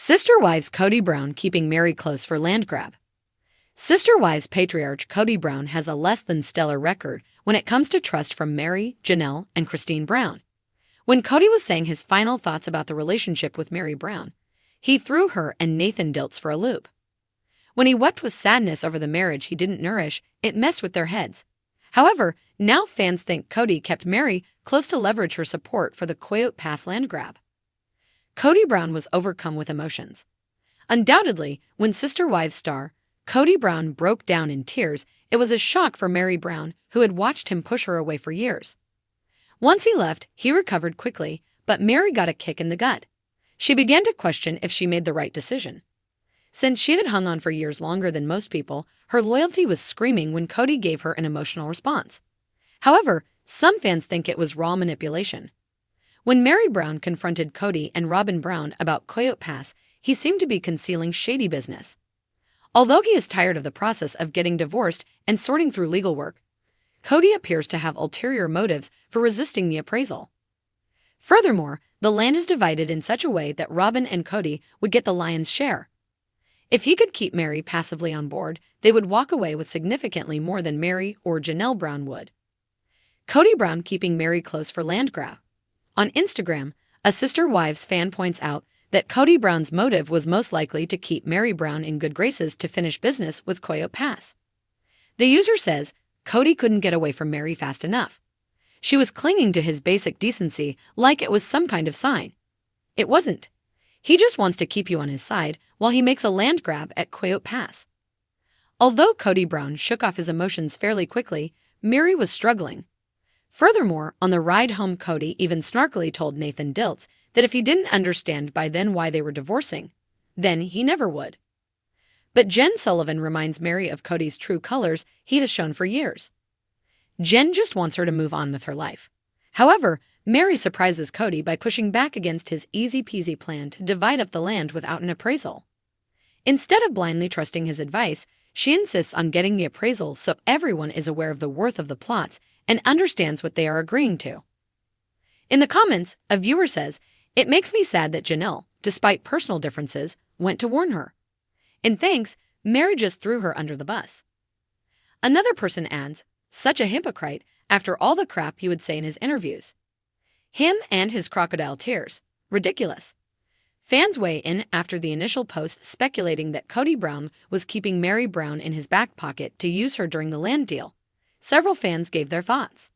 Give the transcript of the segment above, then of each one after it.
Sister Wives Kody Brown keeping Meri close for land grab. Sister Wives patriarch Kody Brown has a less than stellar record when it comes to trust from Meri, Janelle, and Cristin Brown. When Kody was saying his final thoughts about the relationship with Meri Brown, he threw her and Nathan Dilts for a loop. When he wept with sadness over the marriage he didn't nourish, it messed with their heads. However, now fans think Kody kept Meri close to leverage her support for the Coyote Pass land grab. Kody Brown was overcome with emotions. Undoubtedly, when Sister Wives star Kody Brown broke down in tears, it was a shock for Meri Brown, who had watched him push her away for years. Once he left, he recovered quickly, but Meri got a kick in the gut. She began to question if she made the right decision. Since she had hung on for years longer than most people, her loyalty was screaming when Kody gave her an emotional response. However, some fans think it was raw manipulation. When Meri Brown confronted Kody and Robin Brown about Coyote Pass, he seemed to be concealing shady business. Although he is tired of the process of getting divorced and sorting through legal work, Kody appears to have ulterior motives for resisting the appraisal. Furthermore, the land is divided in such a way that Robin and Kody would get the lion's share. If he could keep Meri passively on board, they would walk away with significantly more than Meri or Janelle Brown would. Kody Brown keeping Meri close for land grab. On Instagram, a Sister Wives fan points out that Kody Brown's motive was most likely to keep Meri Brown in good graces to finish business with Coyote Pass. The user says Kody couldn't get away from Meri fast enough. She was clinging to his basic decency like it was some kind of sign. It wasn't. He just wants to keep you on his side while he makes a land grab at Coyote Pass. Although Kody Brown shook off his emotions fairly quickly, Meri was struggling. Furthermore, on the ride home, Kody even snarkily told Nathan Dilts that if he didn't understand by then why they were divorcing, then he never would. But Jen Sullivan reminds Meri of Kody's true colors he has shown for years. Jen just wants her to move on with her life. However, Meri surprises Kody by pushing back against his easy-peasy plan to divide up the land without an appraisal. Instead of blindly trusting his advice, she insists on getting the appraisal so everyone is aware of the worth of the plots and understands what they are agreeing to. In the comments, a viewer says, "It makes me sad that Janelle, despite personal differences, went to warn her. In thanks, Meri just threw her under the bus." Another person adds, "Such a hypocrite after all the crap he would say in his interviews. Him and his crocodile tears. Ridiculous." Fans weigh in after the initial post speculating that Kody Brown was keeping Meri Brown in his back pocket to use her during the land deal. Several fans gave their thoughts.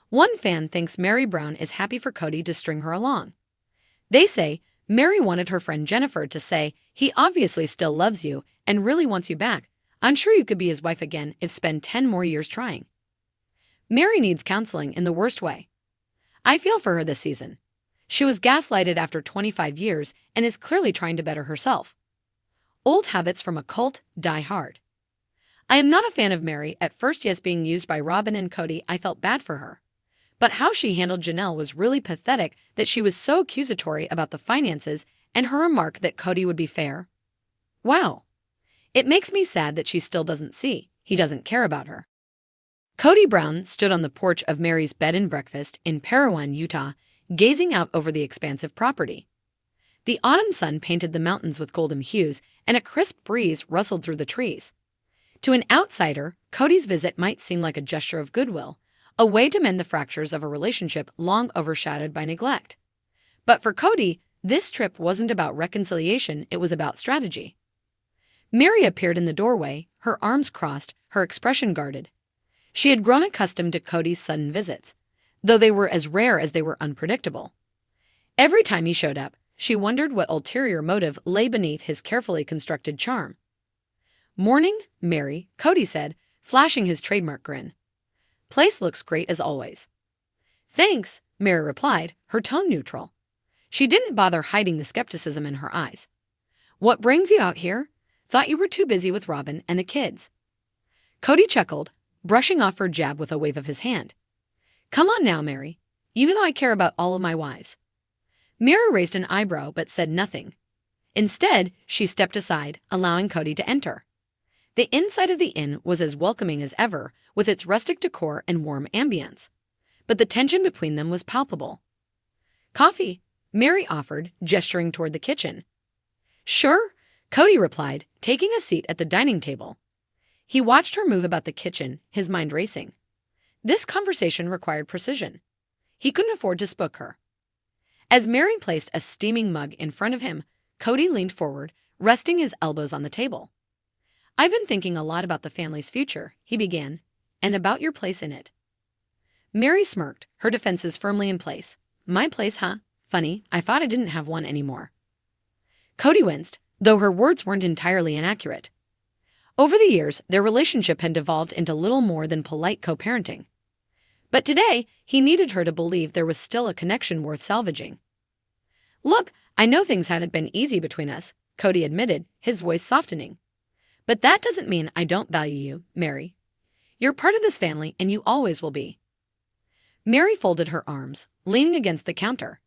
One fan thinks Meri Brown is happy for Kody to string her along. They say Meri wanted her friend Jennifer to say, "He obviously still loves you and really wants you back. I'm sure you could be his wife again if spend 10 more years trying." Meri needs counseling in the worst way. I feel for her this season. She was gaslighted after 25 years and is clearly trying to better herself. Old habits from a cult die hard. I am not a fan of Meri. At first, yes, being used by Robin and Kody, I felt bad for her. But how she handled Janelle was really pathetic, that she was so accusatory about the finances and her remark that Kody would be fair. Wow. It makes me sad that she still doesn't see he doesn't care about her. Kody Brown stood on the porch of Meri's bed and breakfast in Parowan, Utah, gazing out over the expansive property. The autumn sun painted the mountains with golden hues, and a crisp breeze rustled through the trees. To an outsider, Kody's visit might seem like a gesture of goodwill, a way to mend the fractures of a relationship long overshadowed by neglect. But for Kody, this trip wasn't about reconciliation, it was about strategy. Meri appeared in the doorway, her arms crossed, her expression guarded. She had grown accustomed to Kody's sudden visits, though they were as rare as they were unpredictable. Every time he showed up, she wondered what ulterior motive lay beneath his carefully constructed charm. "Morning, Meri," Kody said, flashing his trademark grin. "Place looks great as always." "Thanks," Meri replied, her tone neutral. She didn't bother hiding the skepticism in her eyes. "What brings you out here? Thought you were too busy with Robin and the kids." Kody chuckled, brushing off her jab with a wave of his hand. "Come on now, Meri. You know I care about all of my wives." Meri raised an eyebrow but said nothing. Instead, she stepped aside, allowing Kody to enter. The inside of the inn was as welcoming as ever, with its rustic decor and warm ambience. But the tension between them was palpable. "Coffee," Meri offered, gesturing toward the kitchen. Sure, Kody replied, taking a seat at the dining table. He watched her move about the kitchen, his mind racing. This conversation required precision. He couldn't afford to spook her. As Meri placed a steaming mug in front of him, Kody leaned forward, resting his elbows on the table. I've been thinking a lot about the family's future, he began, and about your place in it. Meri smirked, her defenses firmly in place. My place, huh? Funny, I thought I didn't have one anymore. Kody winced, though her words weren't entirely inaccurate. Over the years, their relationship had devolved into little more than polite co-parenting. But today, he needed her to believe there was still a connection worth salvaging. Look, I know things hadn't been easy between us, Kody admitted, his voice softening. But that doesn't mean I don't value you, Meri. You're part of this family and you always will be. Meri folded her arms, leaning against the counter.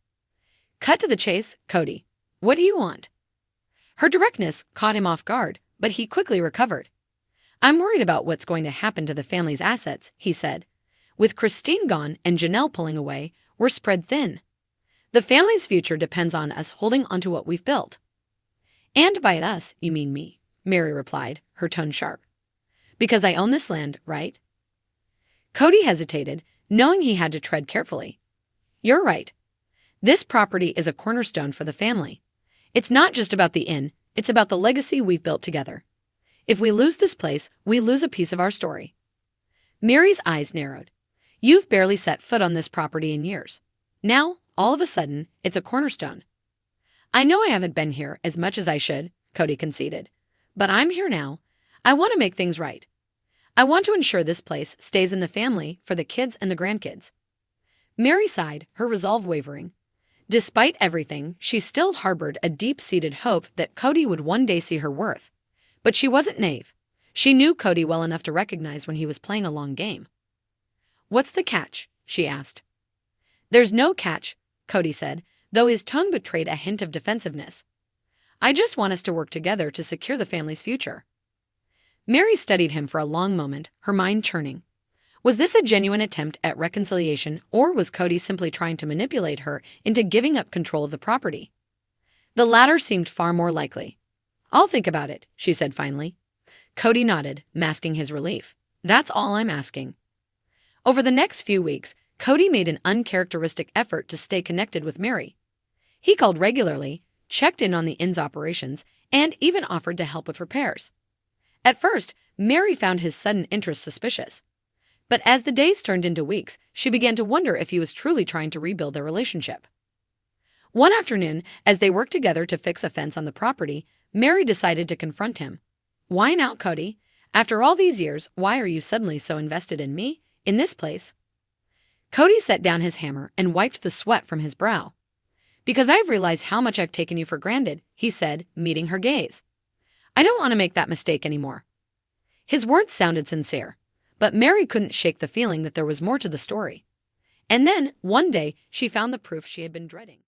Cut to the chase, Kody. What do you want? Her directness caught him off guard, but he quickly recovered. I'm worried about what's going to happen to the family's assets, he said. With Cristin gone and Janelle pulling away, we're spread thin. The family's future depends on us holding onto what we've built. And by us, you mean me, Meri replied, her tone sharp. Because I own this land, right? Kody hesitated, knowing he had to tread carefully. You're right. This property is a cornerstone for the family. It's not just about the inn, it's about the legacy we've built together. If we lose this place, we lose a piece of our story. Meri's eyes narrowed. You've barely set foot on this property in years. Now, all of a sudden, it's a cornerstone. I know I haven't been here as much as I should, Kody conceded. But I'm here now. I want to make things right. I want to ensure this place stays in the family for the kids and the grandkids. Meri sighed, her resolve wavering. Despite everything, she still harbored a deep-seated hope that Kody would one day see her worth. But she wasn't naive. She knew Kody well enough to recognize when he was playing a long game. What's the catch? She asked. There's no catch, Kody said, though his tone betrayed a hint of defensiveness. I just want us to work together to secure the family's future. Meri studied him for a long moment, her mind churning. Was this a genuine attempt at reconciliation, or was Kody simply trying to manipulate her into giving up control of the property? The latter seemed far more likely. I'll think about it, she said finally. Kody nodded, masking his relief. That's all I'm asking. Over the next few weeks, Kody made an uncharacteristic effort to stay connected with Meri. He called regularly, checked in on the inn's operations, and even offered to help with repairs. At first, Meri found his sudden interest suspicious. But as the days turned into weeks, she began to wonder if he was truly trying to rebuild their relationship. One afternoon, as they worked together to fix a fence on the property, Meri decided to confront him. Why now, Kody? After all these years, why are you suddenly so invested in me, in this place? Kody set down his hammer and wiped the sweat from his brow. Because I've realized how much I've taken you for granted, he said, meeting her gaze. I don't want to make that mistake anymore. His words sounded sincere, but Meri couldn't shake the feeling that there was more to the story. And then, one day, she found the proof she had been dreading.